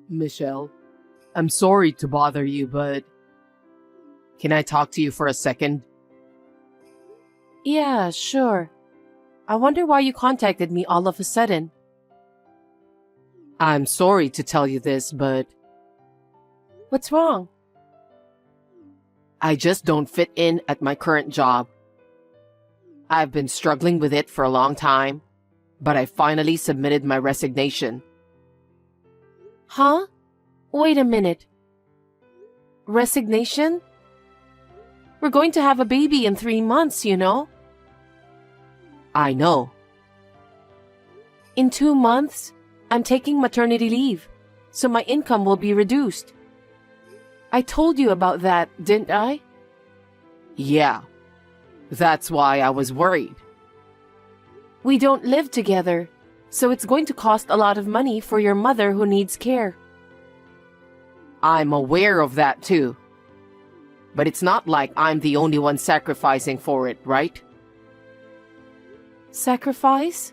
Michelle, I'm sorry to bother you, but can I talk to you for a second? Yeah, sure. I wonder why you contacted me all of a sudden. I'm sorry to tell you this, but What's wrong? I just don't fit in at my current job. I've been struggling with it for a long time, but I finally submitted my resignation. Huh? Wait a minute. Resignation? We're going to have a baby in 3 months, you know? I know. In 2 months, I'm taking maternity leave, so my income will be reduced. I told you about that, didn't I? Yeah, that's why I was worried. We don't live together, so it's going to cost a lot of money for your mother who needs care. I'm aware of that too. But it's not like I'm the only one sacrificing for it, right? Sacrifice?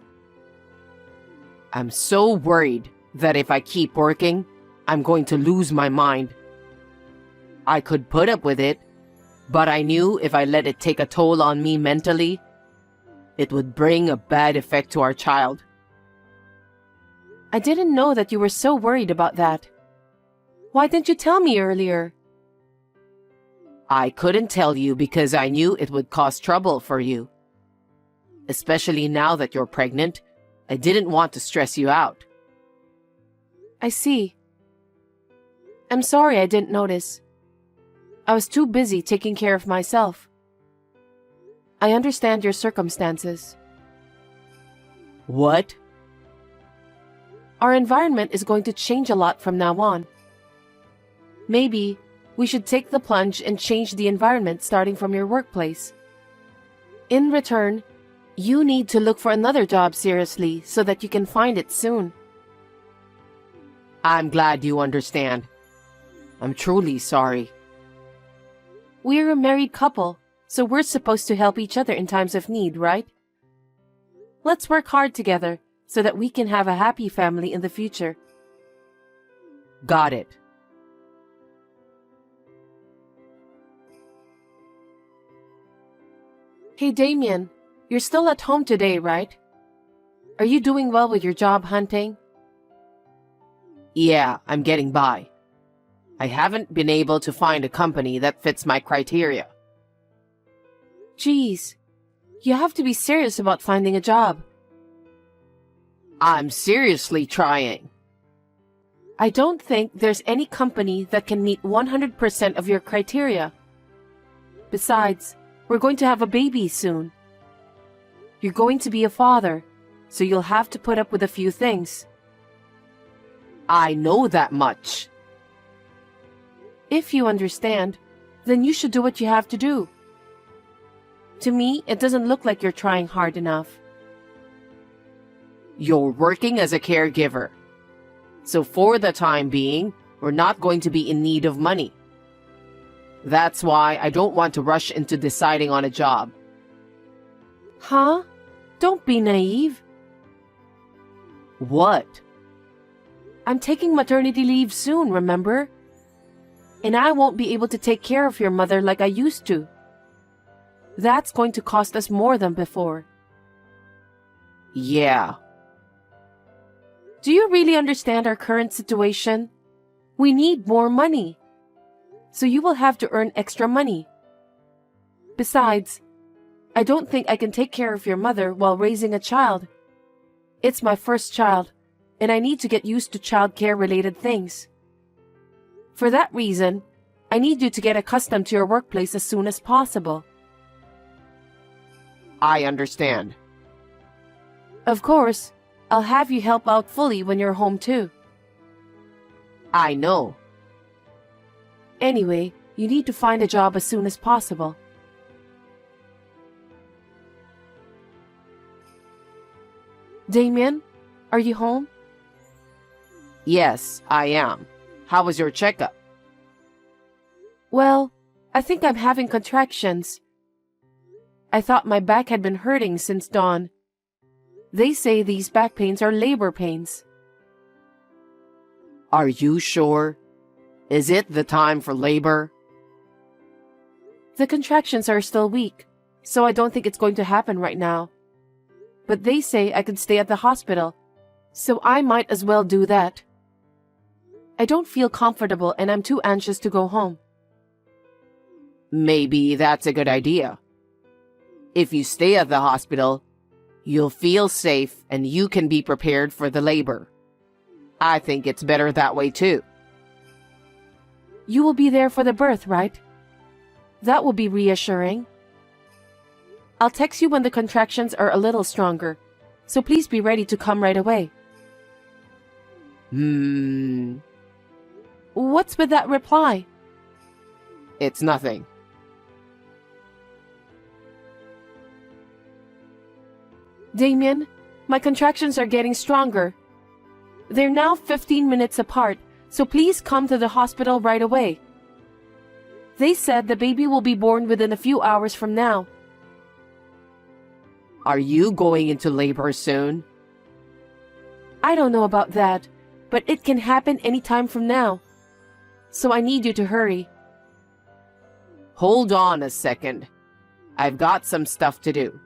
I'm so worried that if I keep working, I'm going to lose my mind. I could put up with it, but I knew if I let it take a toll on me mentally, it would bring a bad effect to our child. I didn't know that you were so worried about that. Why didn't you tell me earlier? I couldn't tell you because I knew it would cause trouble for you. Especially now that you're pregnant, I didn't want to stress you out. I see. I'm sorry I didn't notice. I was too busy taking care of myself. I understand your circumstances. What? Our environment is going to change a lot from now on. Maybe we should take the plunge and change the environment starting from your workplace. In return, you need to look for another job seriously so that you can find it soon. I'm glad you understand. I'm truly sorry. We're a married couple, so we're supposed to help each other in times of need, right? Let's work hard together so that we can have a happy family in the future. Got it. Hey Damien, you're still at home today, right? Are you doing well with your job hunting? Yeah, I'm getting by. I haven't been able to find a company that fits my criteria. Geez, you have to be serious about finding a job. I'm seriously trying. I don't think there's any company that can meet 100% of your criteria. Besides, we're going to have a baby soon. You're going to be a father, so you'll have to put up with a few things. I know that much. If you understand, then you should do what you have to do. To me, it doesn't look like you're trying hard enough. You're working as a caregiver. So for the time being, we're not going to be in need of money. That's why I don't want to rush into deciding on a job. Huh? Don't be naive. What? I'm taking maternity leave soon, remember? And I won't be able to take care of your mother like I used to. That's going to cost us more than before. Yeah. Do you really understand our current situation? We need more money. So you will have to earn extra money. Besides, I don't think I can take care of your mother while raising a child. It's my first child, and I need to get used to childcare-related things. For that reason, I need you to get accustomed to your workplace as soon as possible. I understand. Of course, I'll have you help out fully when you're home too. I know. Anyway, you need to find a job as soon as possible. Damien, are you home? Yes, I am. How was your checkup? Well, I think I'm having contractions. I thought my back had been hurting since dawn. They say these back pains are labor pains. Are you sure? Is it the time for labor? The contractions are still weak, so I don't think it's going to happen right now. But they say I could stay at the hospital, so I might as well do that. I don't feel comfortable and I'm too anxious to go home. Maybe that's a good idea. If you stay at the hospital, you'll feel safe and you can be prepared for the labor. I think it's better that way too. You will be there for the birth, right? That will be reassuring. I'll text you when the contractions are a little stronger, so please be ready to come right away. What's with that reply? It's nothing. Damien, my contractions are getting stronger. They're now 15 minutes apart, so please come to the hospital right away. They said the baby will be born within a few hours from now. Are you going into labor soon? I don't know about that, but it can happen any time from now. So I need you to hurry. Hold on a second. I've got some stuff to do.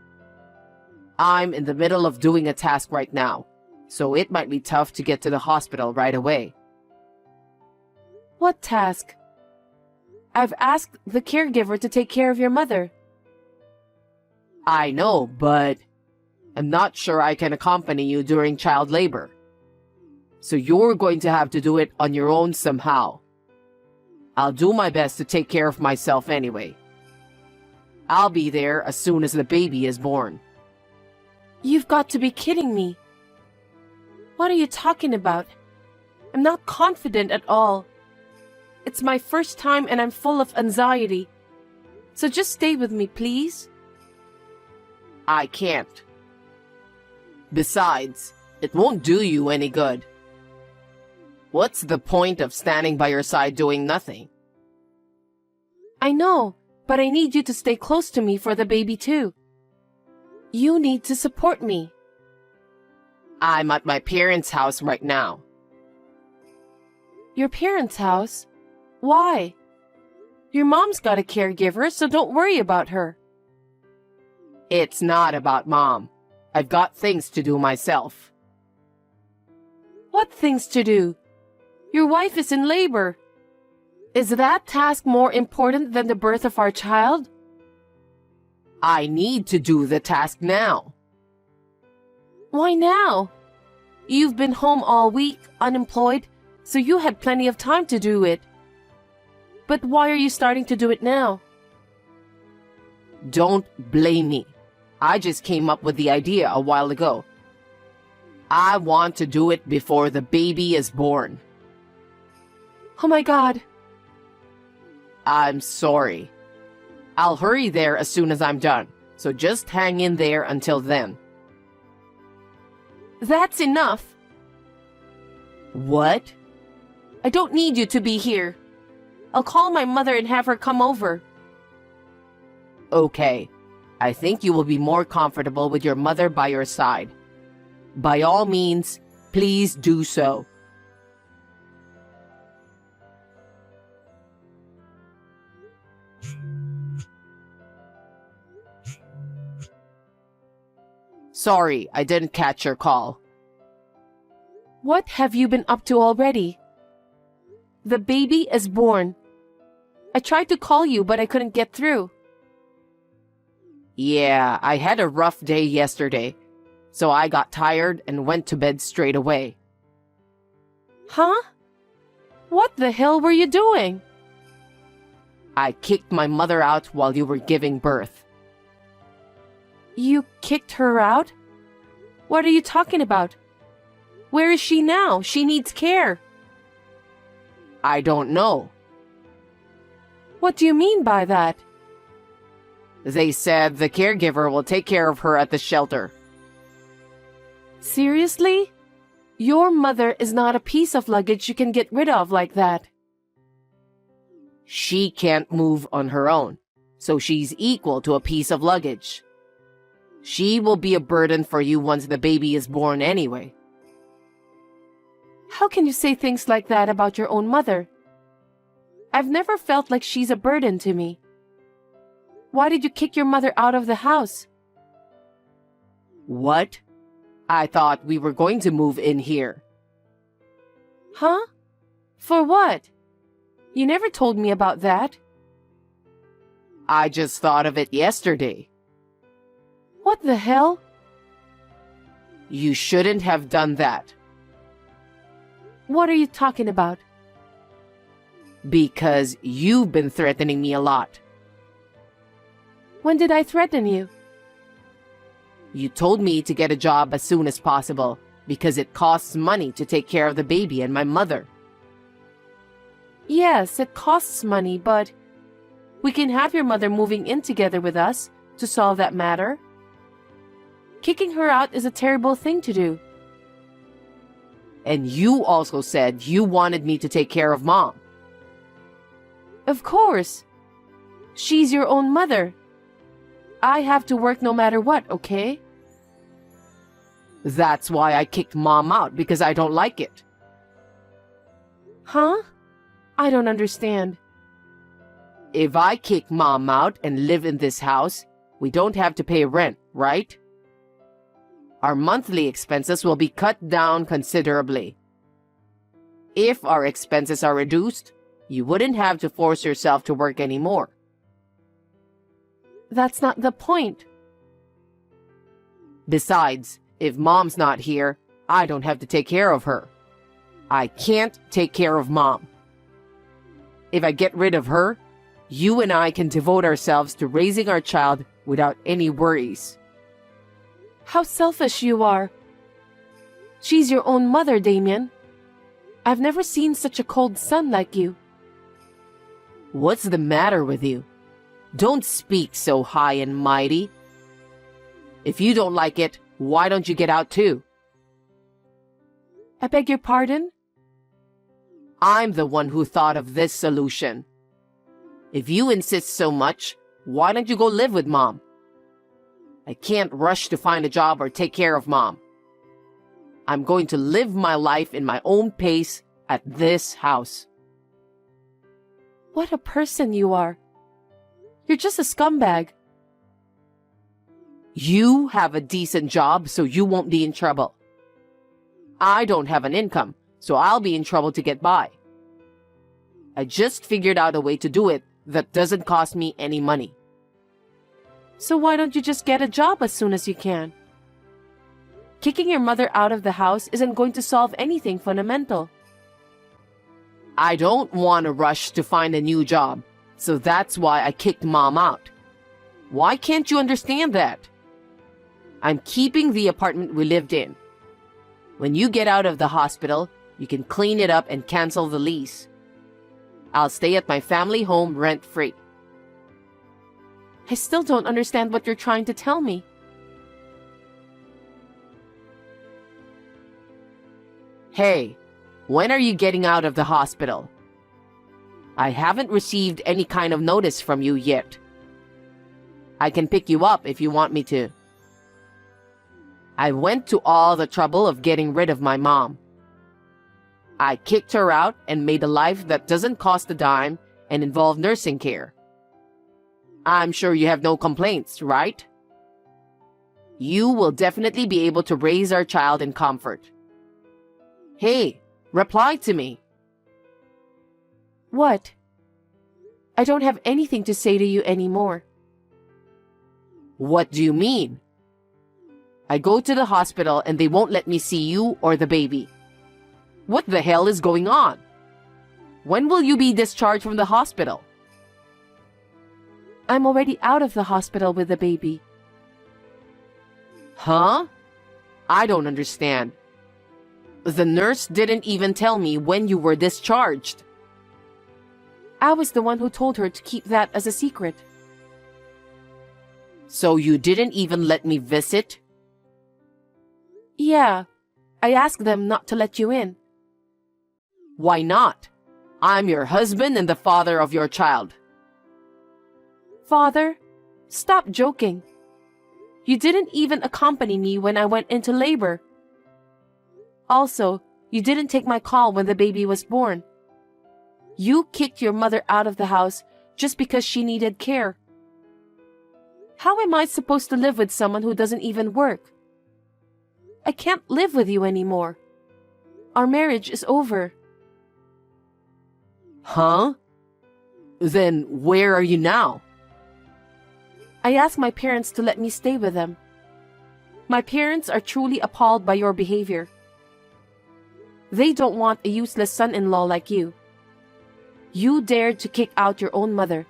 I'm in the middle of doing a task right now, so it might be tough to get to the hospital right away. What task? I've asked the caregiver to take care of your mother. I know, but I'm not sure I can accompany you during child labor. So you're going to have to do it on your own somehow. I'll do my best to take care of myself anyway. I'll be there as soon as the baby is born. You've got to be kidding me. What are you talking about? I'm not confident at all. It's my first time and I'm full of anxiety. So just stay with me, please. I can't. Besides, it won't do you any good. What's the point of standing by your side doing nothing? I know, but I need you to stay close to me for the baby too. You need to support me. I'm at my parents' house right now. Your parents' house? Why? Your mom's got a caregiver, so don't worry about her. It's not about Mom. I've got things to do myself. What things to do? Your wife is in labor. Is that task more important than the birth of our child? I need to do the task now. Why now? You've been home all week, unemployed, so you had plenty of time to do it. But why are you starting to do it now? Don't blame me. I just came up with the idea a while ago. I want to do it before the baby is born. Oh my God. I'm sorry. I'll hurry there as soon as I'm done, so just hang in there until then. That's enough. What? I don't need you to be here. I'll call my mother and have her come over. Okay. I think you will be more comfortable with your mother by your side. By all means, please do so. Sorry, I didn't catch your call. What have you been up to already? The baby is born. I tried to call you, but I couldn't get through. Yeah, I had a rough day yesterday, so I got tired and went to bed straight away. Huh? What the hell were you doing? I kicked my mother out while you were giving birth. You kicked her out? What are you talking about? Where is she now? She needs care. I don't know. What do you mean by that? They said the caregiver will take care of her at the shelter. Seriously? Your mother is not a piece of luggage you can get rid of like that. She can't move on her own, so she's equal to a piece of luggage. She will be a burden for you once the baby is born anyway. How can you say things like that about your own mother? I've never felt like she's a burden to me. Why did you kick your mother out of the house? What? I thought we were going to move in here. Huh? For what? You never told me about that. I just thought of it yesterday. What the hell? You shouldn't have done that. What are you talking about? Because you've been threatening me a lot. When did I threaten you? You told me to get a job as soon as possible because it costs money to take care of the baby and my mother. Yes, it costs money, but we can have your mother moving in together with us to solve that matter. Kicking her out is a terrible thing to do. And you also said you wanted me to take care of Mom. Of course. She's your own mother. I have to work no matter what, okay? That's why I kicked Mom out, because I don't like it. Huh? I don't understand. If I kick Mom out and live in this house, we don't have to pay rent, right? Our monthly expenses will be cut down considerably. If our expenses are reduced, you wouldn't have to force yourself to work anymore. That's not the point. Besides, if Mom's not here, I don't have to take care of her. I can't take care of Mom. If I get rid of her, you and I can devote ourselves to raising our child without any worries. How selfish you are. She's your own mother, Damien. I've never seen such a cold son like you. What's the matter with you? Don't speak so high and mighty. If you don't like it, why don't you get out too? I beg your pardon? I'm the one who thought of this solution. If you insist so much, why don't you go live with Mom? I can't rush to find a job or take care of Mom. I'm going to live my life in my own pace at this house. What a person you are. You're just a scumbag. You have a decent job, so you won't be in trouble. I don't have an income, so I'll be in trouble to get by. I just figured out a way to do it that doesn't cost me any money. So why don't you just get a job as soon as you can? Kicking your mother out of the house isn't going to solve anything fundamental. I don't want to rush to find a new job, so that's why I kicked Mom out. Why can't you understand that? I'm keeping the apartment we lived in. When you get out of the hospital, you can clean it up and cancel the lease. I'll stay at my family home rent-free. I still don't understand what you're trying to tell me. Hey, when are you getting out of the hospital? I haven't received any kind of notice from you yet. I can pick you up if you want me to. I went to all the trouble of getting rid of my mom. I kicked her out and made a life that doesn't cost a dime and involve nursing care. I'm sure you have no complaints, right? You will definitely be able to raise our child in comfort. Hey, reply to me. What? I don't have anything to say to you anymore. What do you mean? I go to the hospital and they won't let me see you or the baby. What the hell is going on? When will you be discharged from the hospital? I'm already out of the hospital with the baby. Huh? I don't understand. The nurse didn't even tell me when you were discharged. I was the one who told her to keep that as a secret. So you didn't even let me visit? Yeah, I asked them not to let you in. Why not? I'm your husband and the father of your child. Father, stop joking. You didn't even accompany me when I went into labor. Also, You didn't take my call when the baby was born. You kicked your mother out of the house just because she needed care. How am I supposed to live with someone who doesn't even work? I can't live with you anymore. Our marriage is over. Huh? Then where are you now? I asked my parents to let me stay with them. My parents are truly appalled by your behavior. They don't want a useless son-in-law like you. You dared to kick out your own mother.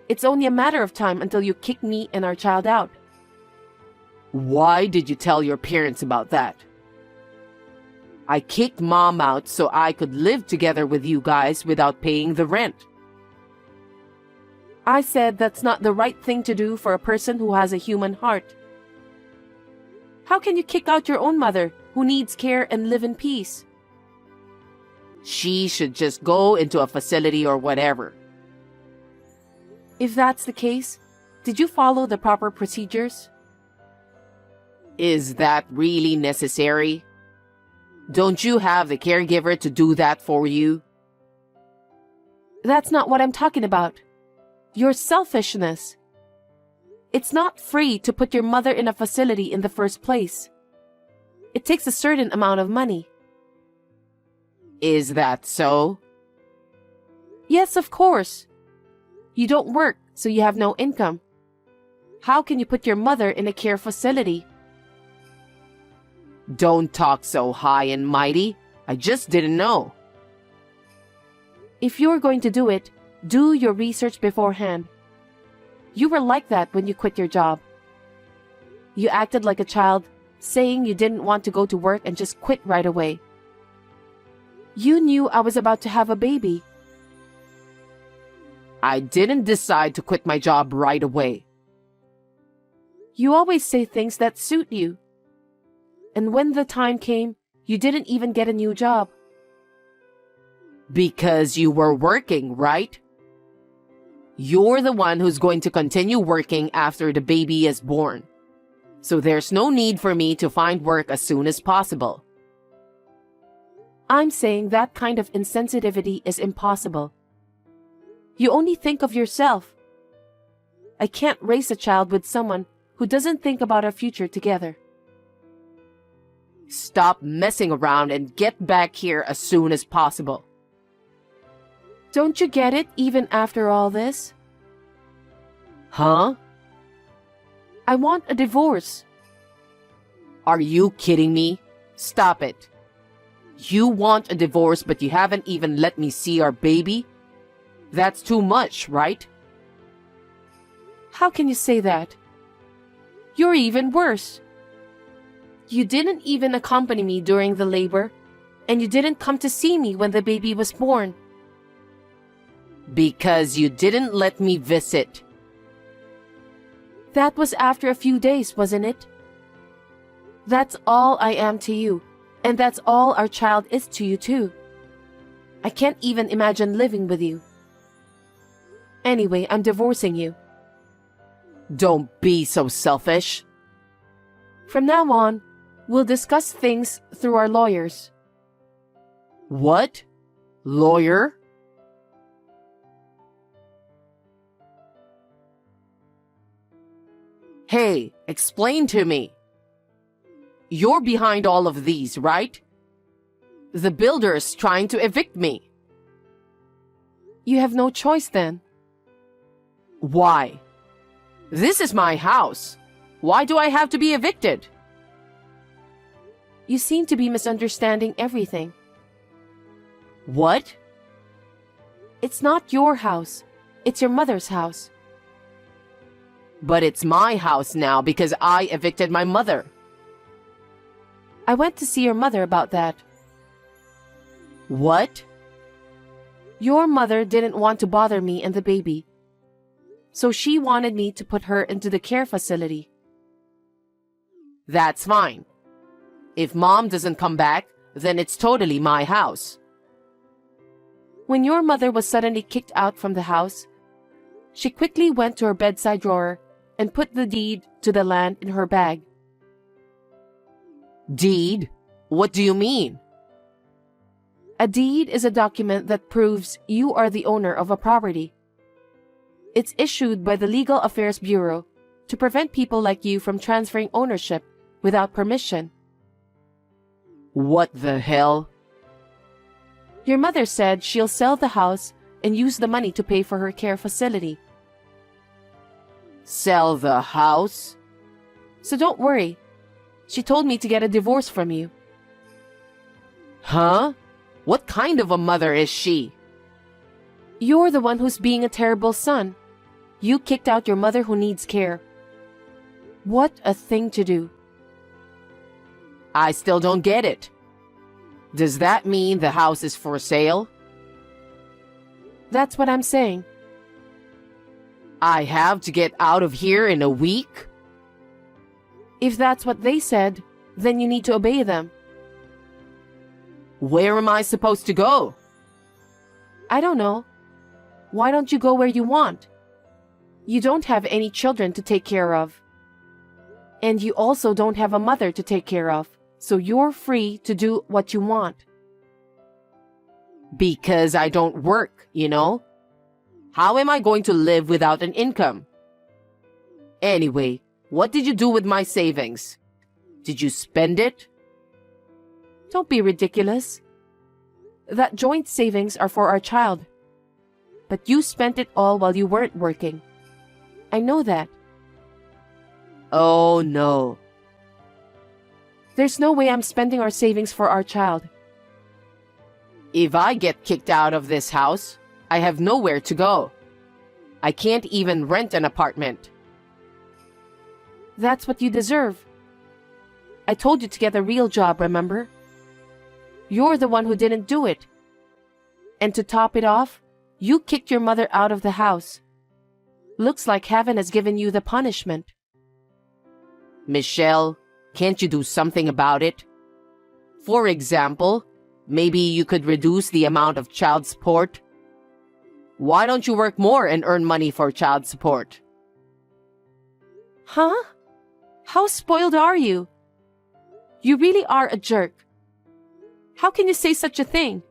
It's only a matter of time until you kick me and our child out. Why did you tell your parents about that? I kicked Mom out so I could live together with you guys without paying the rent. I said that's not the right thing to do for a person who has a human heart. How can you kick out your own mother who needs care and live in peace? She should just go into a facility or whatever. If that's the case, did you follow the proper procedures? Is that really necessary? Don't you have the caregiver to do that for you? That's not what I'm talking about. Your selfishness. It's not free to put your mother in a facility in the first place. It takes a certain amount of money. Is that so? Yes, of course. You don't work, so you have no income. How can you put your mother in a care facility? Don't talk so high and mighty. I just didn't know. If you're going to do it, do your research beforehand. You were like that when you quit your job. You acted like a child, saying you didn't want to go to work and just quit right away. You knew I was about to have a baby. I didn't decide to quit my job right away. You always say things that suit you. And when the time came, you didn't even get a new job. Because you were working, right? You're the one who's going to continue working after the baby is born. So there's no need for me to find work as soon as possible. I'm saying that kind of insensitivity is impossible. You only think of yourself. I can't raise a child with someone who doesn't think about our future together. Stop messing around and get back here as soon as possible. Don't you get it even after all this? Huh? I want a divorce. Are you kidding me? Stop it. You want a divorce, but you haven't even let me see our baby? That's too much, right? How can you say that? You're even worse. You didn't even accompany me during the labor, and you didn't come to see me when the baby was born. Because you didn't let me visit. That was after a few days, wasn't it? That's all I am to you, and that's all our child is to you too. I can't even imagine living with you. Anyway, I'm divorcing you. Don't be so selfish. From now on, we'll discuss things through our lawyers. What? Lawyer? Hey, explain to me. You're behind all of these, right? The builder's trying to evict me. You have no choice then. Why? This is my house. Why do I have to be evicted? You seem to be misunderstanding everything. What? It's not your house. It's your mother's house. But it's my house now because I evicted my mother. I went to see your mother about that. What? Your mother didn't want to bother me and the baby, so she wanted me to put her into the care facility. That's fine. If Mom doesn't come back, then it's totally my house. When your mother was suddenly kicked out from the house, she quickly went to her bedside drawer and put the deed to the land in her bag. Deed? What do you mean? A deed is a document that proves you are the owner of a property. It's issued by the Legal Affairs Bureau to prevent people like you from transferring ownership without permission. What the hell? Your mother said she'll sell the house and use the money to pay for her care facility. Sell the house? So don't worry. She told me to get a divorce from you. Huh? What kind of a mother is she? You're the one who's being a terrible son. You kicked out your mother who needs care. What a thing to do. I still don't get it. Does that mean the house is for sale? That's what I'm saying. I have to get out of here in a week? If that's what they said, then you need to obey them. Where am I supposed to go? I don't know. Why don't you go where you want? You don't have any children to take care of. And you also don't have a mother to take care of, so you're free to do what you want. Because I don't work, you know? How am I going to live without an income? Anyway, what did you do with my savings? Did you spend it? Don't be ridiculous. That joint savings are for our child. But you spent it all while you weren't working. I know that. Oh no. There's no way I'm spending our savings for our child. If I get kicked out of this house, I have nowhere to go. I can't even rent an apartment. That's what you deserve. I told you to get a real job, remember? You're the one who didn't do it. And to top it off, you kicked your mother out of the house. Looks like heaven has given you the punishment. Michelle, can't you do something about it? For example, maybe you could reduce the amount of child support. Why don't you work more and earn money for child support? Huh? How spoiled are you? You really are a jerk. How can you say such a thing?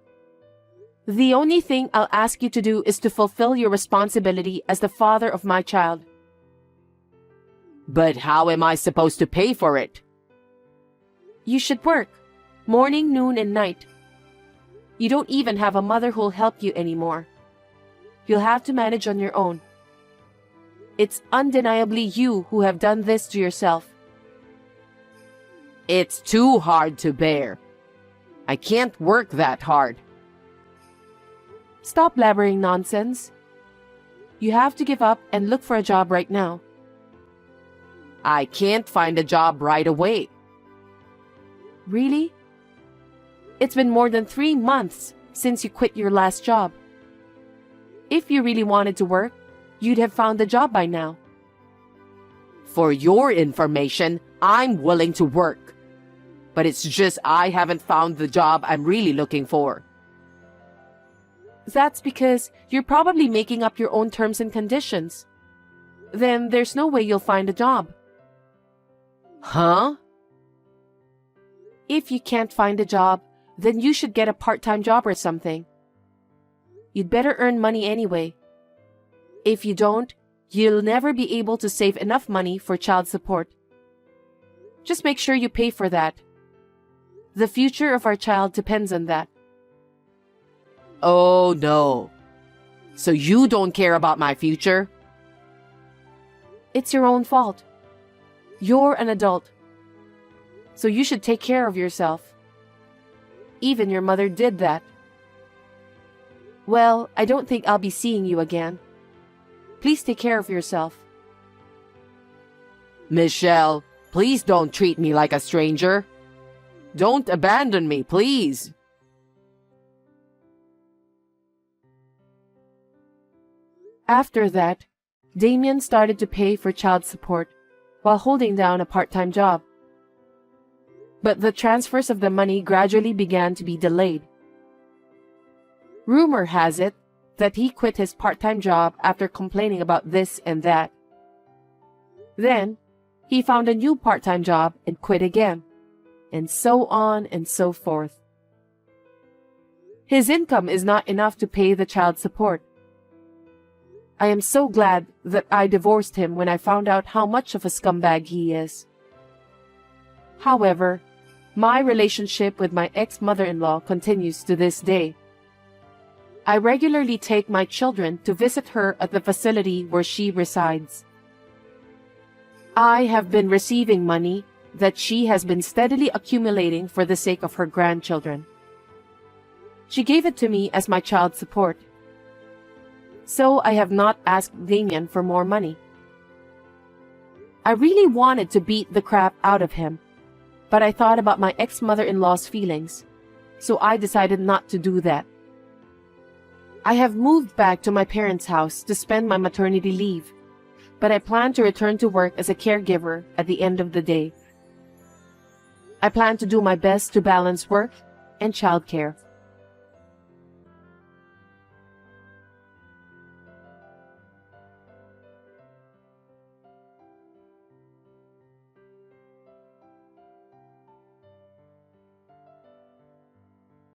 The only thing I'll ask you to do is to fulfill your responsibility as the father of my child. But how am I supposed to pay for it? You should work, morning, noon, and night. You don't even have a mother who'll help you anymore. You'll have to manage on your own. It's undeniably you who have done this to yourself. It's too hard to bear. I can't work that hard. Stop blabbering nonsense. You have to give up and look for a job right now. I can't find a job right away. Really? It's been more than 3 months since you quit your last job. If you really wanted to work, you'd have found a job by now. For your information, I'm willing to work. But it's just I haven't found the job I'm really looking for. That's because you're probably making up your own terms and conditions. Then there's no way you'll find a job. Huh? If you can't find a job, then you should get a part-time job or something. You'd better earn money anyway. If you don't, you'll never be able to save enough money for child support. Just make sure you pay for that. The future of our child depends on that. Oh no. So you don't care about my future? It's your own fault. You're an adult. So you should take care of yourself. Even your mother did that. Well, I don't think I'll be seeing you again. Please take care of yourself. Michelle, please don't treat me like a stranger. Don't abandon me, please. After that, Damien started to pay for child support while holding down a part-time job. But the transfers of the money gradually began to be delayed. Rumor has it that he quit his part-time job after complaining about this and that. Then, he found a new part-time job and quit again, and so on and so forth. His income is not enough to pay the child support. I am so glad that I divorced him when I found out how much of a scumbag he is. However, my relationship with my ex-mother-in-law continues to this day. I regularly take my children to visit her at the facility where she resides. I have been receiving money that she has been steadily accumulating for the sake of her grandchildren. She gave it to me as my child support. So I have not asked Damien for more money. I really wanted to beat the crap out of him, but I thought about my ex-mother-in-law's feelings, so I decided not to do that. I have moved back to my parents' house to spend my maternity leave, but I plan to return to work as a caregiver at the end of the day. I plan to do my best to balance work and childcare.